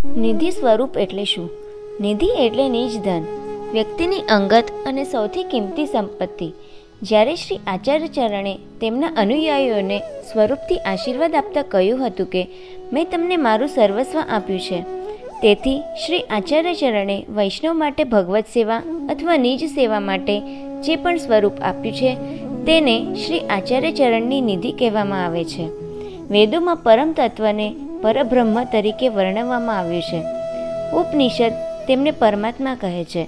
નિધિ સ્વરૂપ એટલે શું? નિધિ એટલે નિજ ધન, વ્યક્તિની અંગત અને સૌથી કિંમતી સંપત્તિ. જ્યારે શ્રી આચાર્ય ચરણે તેમના અનુયાયીઓને સ્વરૂપથી આશીર્વાદ આપતા કહ્યું હતું કે મેં તમને મારું સર્વસ્વ આપ્યું છે, તેથી શ્રી આચાર્ય ચરણે વૈષ્ણવ માટે ભગવત સેવા અથવા નિજ સેવા માટે જે પણ સ્વરૂપ આપ્યું છે તેને શ્રી આચાર્ય ચરણની નિધિ કહેવામાં આવે છે. વેદોમાં પરમ તત્વને પરબ્રહ્મ તરીકે વર્ણવવામાં આવ્યું છે. ઉપનિષદ તેમને પરમાત્મા કહે છે.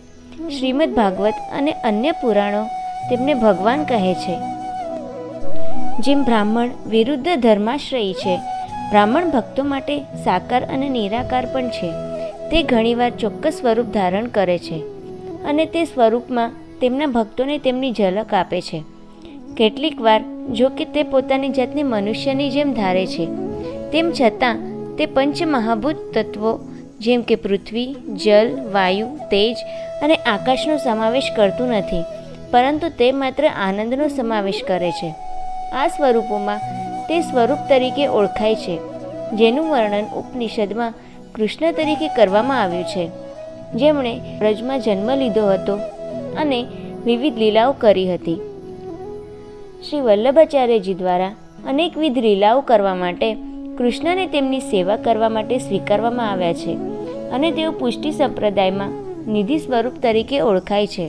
શ્રીમદ ભાગવત અને અન્ય પુરાણો તેમને ભગવાન કહે છે. જેમ બ્રાહ્મણ વિરુદ્ધ ધર્માશ્રયી છે, બ્રાહ્મણ ભક્તો માટે સાકાર અને નિરાકાર પણ છે. તે ઘણીવાર ચોક્કસ સ્વરૂપ ધારણ કરે છે અને તે સ્વરૂપમાં તેમના ભક્તોને તેમની ઝલક આપે છે. કેટલીક વાર જો કે તે પોતાની જાતને મનુષ્યની જેમ ધારે છે, તેમ છતાં તે પંચમહાભૂત તત્વો જેમ કે પૃથ્વી, જલ, વાયુ, તેજ અને આકાશનો સમાવેશ કરતું નથી, પરંતુ તે માત્ર આનંદનો સમાવેશ કરે છે. આ સ્વરૂપોમાં તે સ્વરૂપ તરીકે ઓળખાય છે, જેનું વર્ણન ઉપનિષદમાં કૃષ્ણ તરીકે કરવામાં આવ્યું છે, જેમણે વ્રજમાં જન્મ લીધો હતો અને વિવિધ લીલાઓ કરી હતી. શ્રી વલ્લભાચાર્યજી દ્વારા અનેકવિધ લીલાઓ કરવા માટે કૃષ્ણને તેમની સેવા કરવા માટે સ્વીકારવામાં આવ્યા છે અને તેઓ પુષ્ટિ સંપ્રદાયમાં નિધિ સ્વરૂપ તરીકે ઓળખાય છે.